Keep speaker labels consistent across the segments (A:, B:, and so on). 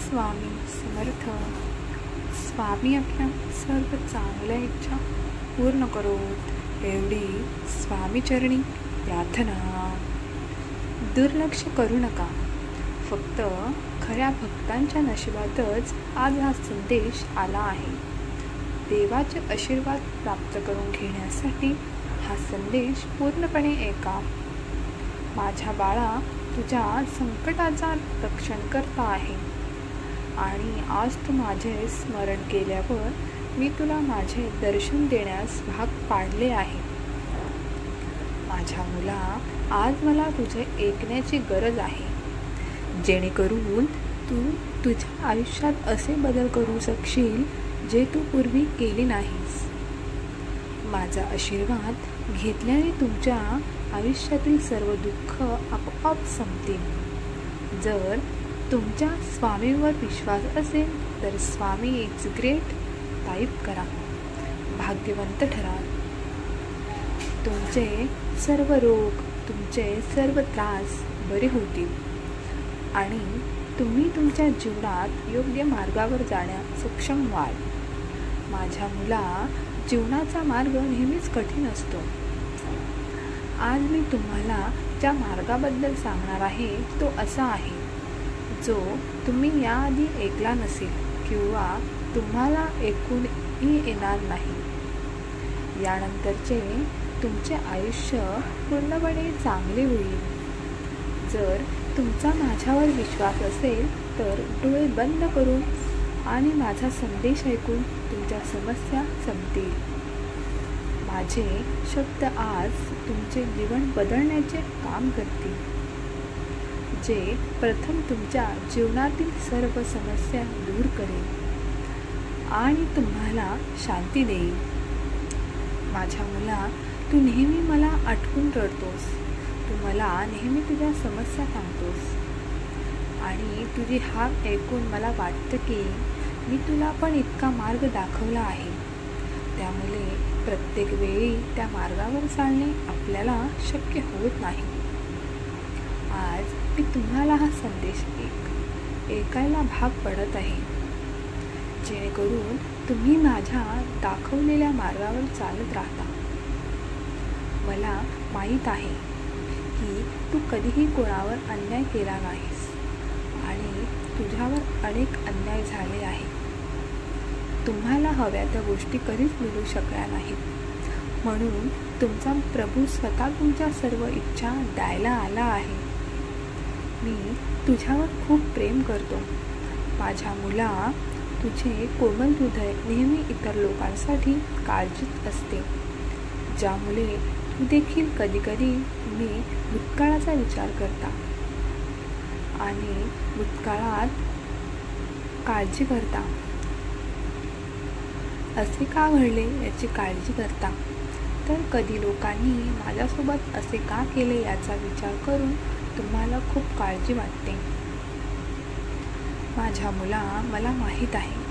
A: स्वामी समर्थ. स्वामी आपल्या सर्व चांगल्या इच्छा पूर्ण करोत एवढी स्वामीचरणी प्रार्थना. दुर्लक्ष करू नका. फक्त खऱ्या भक्तांच्या नशिबातच आज हा संदेश आला आहे. देवाचे आशीर्वाद प्राप्त करून घेण्यासाठी हा संदेश पूर्णपणे ऐका. माझ्या बाळा, तुझ्या संकटाचा रक्षण करता आहे आणि आज तू माझे स्मरण केल्यावर मी तुला माझे दर्शन देण्यास भाग पाडले आहे. माझ्या मुला, आज मला तुझे ऐकण्याची गरज आहे, जेणेकरून तू तुझ्या आयुष्यात असे बदल करू शकशील जे तू पूर्वी केले नाहीस. माझा आशीर्वाद घेतल्याने तुमच्या आयुष्यातील सर्व दुःख आपोआप संपतील. जर तुमच्या स्वामीवर विश्वास असेल तर स्वामी इज ग्रेट टाईप करा. भाग्यवंत ठराल. तुमचे सर्व रोग, तुमचे सर्व त्रास बरे होतील आणि तुम्ही तुमच्या जीवनात योग्य मार्गावर जाण्यास सक्षम व्हाल. माझ्या मुला, जीवनाचा मार्ग नेहमीच कठीण असतो. आज मी तुम्हाला ज्या मार्गाबद्दल सांगणार आहे तो असा आहे जो तुम्ही याआधी ऐकला नसेल किंवा तुम्हाला ऐकूनही येणार नाही. यानंतरचे तुमचे आयुष्य पूर्णपणे चांगले होईल. जर तुमचा माझ्यावर विश्वास असेल तर डोळे बंद करून आणि माझा संदेश ऐकून तुमच्या समस्या संपतील. माझे शब्द आज तुमचे जीवन बदलण्याचे काम करतील, जे प्रथम तुमच्या जीवनातील सर्व समस्या दूर करेल आणि तुम्हाला शांती देईल. माझ्या मुला, तू नेहमी मला आठवून रडतोस. तू मला नेहमी तुझ्या समस्या सांगतोस आणि तुझी हाक ऐकून मला वाटतं की मी तुला पण इतका मार्ग दाखवला आहे. त्यामुळे प्रत्येक वेळी त्या मार्गावर चालणे आपल्याला शक्य होत नाही. आज मी तुम्हाला हा संदेश ऐकायला भाग पडत आहे, जेणेकरून तुम्ही माझ्या दाखवलेल्या मार्गावर चालत राहता. मला माहीत आहे की तू कधीही कोणावर अन्याय केला नाहीस आणि तुझ्यावर अनेक अन्याय झाले आहे. तुम्हाला हव्या त्या गोष्टी कधीच मिळू शकल्या नाहीत, म्हणून तुमचा प्रभू स्वतः तुमच्या सर्व इच्छा द्यायला आला आहे. मी तुझ्यावर खूप प्रेम करतो. माझ्या मुला, तुझे कोमल हृदय नेहमी इतर लोकांसाठी काळजीत असते, ज्यामुळे तू देखील कधीकधी मी भूतकाळाचा विचार करता आणि भूतकाळात काळजी करता. असे का घडले याची काळजी करता. तर कधी लोकांनी माझ्यासोबत असे का केले याचा विचार करून तुम्हाला खूप काळजी वाटते. माझ्या मुला, मला माहीत आहे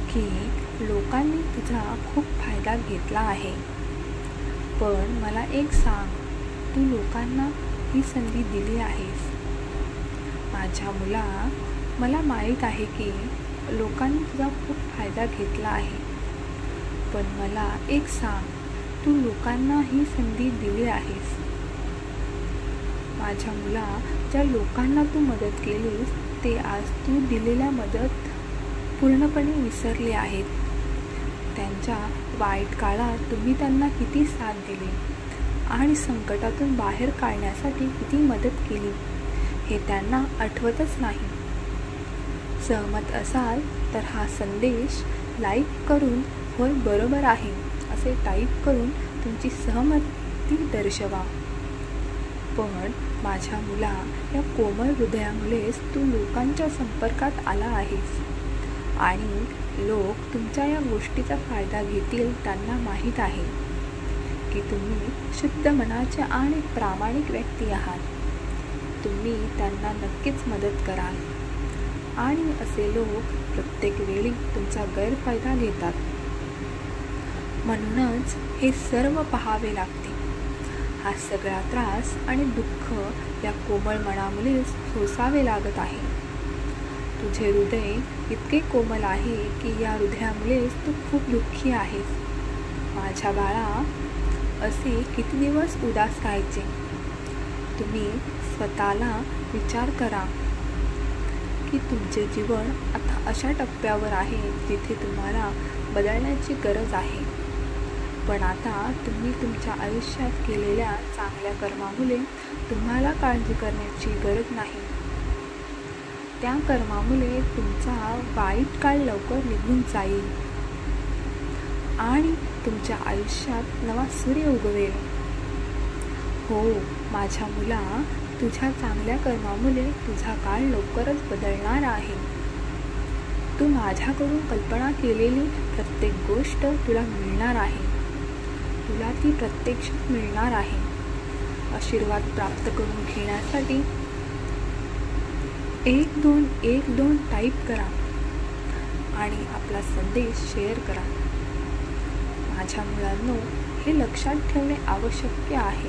A: की लोकांनी तुझा खूप फायदा घेतला आहे, पण मला एक सांग, तू लोकांना ही संधी दिली आहेस. माझ्या मुला, मला माहीत आहे की लोकांनी तुझा खूप फायदा घेतला आहे, पण मला एक सांग, तू लोकांना ही संधी दिली आहेस. माझ्या मुला, ज्या लोकांना तू मदत केलीस ते आज तू दिलेल्या मदत पूर्णपणे विसरले आहेत. त्यांच्या वाईट काळात तुम्ही त्यांना किती साथ दिली आणि संकटातून बाहेर काढण्यासाठी किती मदत केली हे त्यांना आठवतच नाही. सहमत असाल तर हा संदेश लाईक करून होय बरोबर आहे असे टाईप करून तुमची सहमती दर्शवा. पण माझ्या मुला, या कोमल हृदयामुळेच तू लोकांच्या संपर्कात आला आहेस आणि लोक तुमच्या या गोष्टीचा फायदा घेतील. त्यांना माहीत आहे की तुम्ही शुद्ध मनाचे आणि प्रामाणिक व्यक्ती आहात. तुम्ही त्यांना नक्कीच मदत कराल आणि असे लोक प्रत्येक वेळी तुमचा गैरफायदा घेतात. म्हणूनच हे सर्व पाहावे लागते. हा सगळा त्रास आणि दुःख या कोमल मनामुळेच सोसावे लागत आहे. तुझे हृदय इतके कोमल आहे की या हृदयामुळेच तू खूप दुःखी आहेस. माझ्या बाळा, असे किती दिवस उदास राहायचे? तुम्ही स्वतःला विचार करा की तुमचे जीवन आता अशा टप्प्यावर आहे जिथे तुम्हाला बदलण्याची गरज आहे. पण आता तुम्ही तुमच्या आयुष्यात केलेल्या चांगल्या कर्मामुळे तुम्हाला काळजी करण्याची गरज नाही. त्या कर्मामुळे तुमचा वाईट काळ लवकर निघून जाईल आणि तुमच्या आयुष्यात नवा सूर्य उगवेल. हो माझ्या मुला, तुझ्या चांगल्या कर्मामुळे तुझा काळ लवकरच बदलणार आहे. तू माझ्याकडून कल्पना केलेली प्रत्येक गोष्ट तुला मिळणार आहे. तुला ती प्रत्यक्षात मिळणार आहे. आशीर्वाद प्राप्त करून घेण्यासाठी 1212 टाईप करा आणि आपला संदेश शेअर करा. माझ्या मुलांनो, हे लक्षात ठेवणे आवश्यक आहे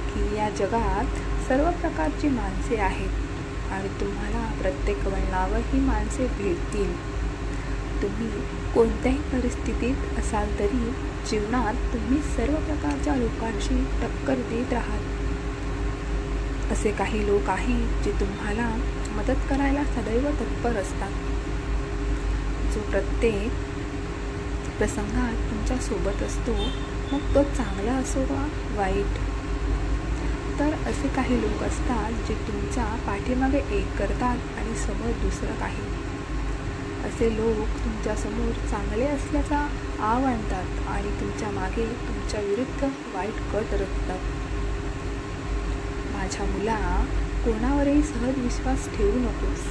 A: की या जगात सर्व प्रकारची माणसे आहेत आणि तुम्हाला प्रत्येक वळणावर ही माणसे भेटतील. तुम्ही कोणत्याही परिस्थितीत असाल तरी जीवनात तुम्ही सर्व प्रकारच्या लोकांशी टक्कर देत राहाल. असे काही लोक आहेत जे तुम्हाला मदत करायला सदैव तत्पर असतात. जो प्रत्येक प्रसंगात तुमच्या सोबत असतो, मग तो चांगला असो वा वाईट. तर असे काही लोक असतात जे तुमच्या पाठीमागे एक करतात आणि समोर दुसरं काही. असे लोक तुमच्यासमोर चांगले असल्याचा आव आणतात आणि तुमच्या मागे तुमच्या विरुद्ध वाईट कट रचतात. माझ्या मुला, कोणावरही सहज विश्वास ठेवू नकोस.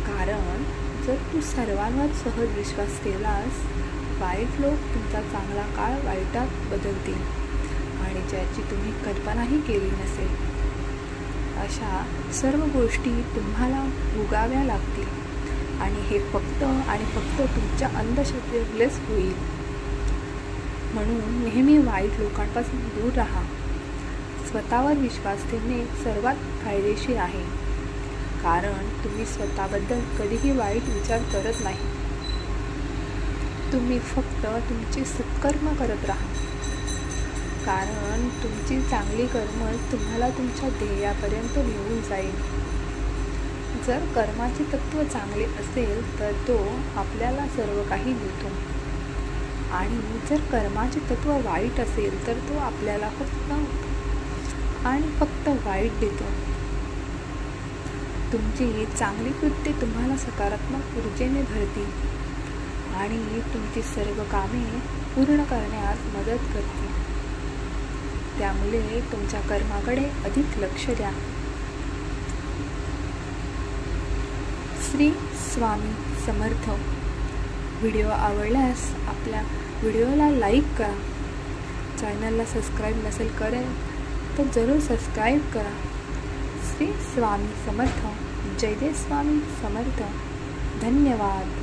A: कारण जर तू सर्वांवर सहज विश्वास ठेवलास, वाईट लोक तुमचा चांगला काळ वाईटात बदलतील आणि ज्याची तुम्ही कल्पनाही केली नसेल. अशा सर्व गोष्टी तुम्हाला भोगाव्या लागतील आणि हे फक्त आणि फक्त तुमच्या अंधश्रद्धेमुळेच होईल. म्हणून नेहमी वाईट लोकांपासून दूर राहा. स्वतःवर विश्वास ठेवणे सर्वात फायदेशीर आहे, कारण तुम्ही स्वतःबद्दल कधीही वाईट विचार करत नाही. तुम्ही फक्त तुमचे सत्कर्म करत राहा, कारण तुमची चांगली कर्म तुम्हाला तुमच्या ध्येयापर्यंत घेऊन जाईल. जर कर्माचे तत्त्व चांगले असेल तर तो आपल्याला सर्व काही देतो आणि जर कर्माचे तत्त्व वाईट असेल तर तो आपल्याला फक्त आणि फक्त वाईट देतो. तुमची चांगली कृत्ये तुम्हाला सकारात्मक ऊर्जेने भरतील आणि तुमची सर्व कामे पूर्ण करण्यास मदत करतील. त्यामुळे तुमच्या कर्माकडे अधिक लक्ष द्या. श्री स्वामी समर्थ. व्हिडिओ आवडल्यास आपल्या व्हिडिओला लाईक करा. चॅनलला सबस्क्राईब नसेल करेल तर जरूर सबस्क्राईब करा. श्री स्वामी समर्थ. जय देव स्वामी समर्थ. धन्यवाद.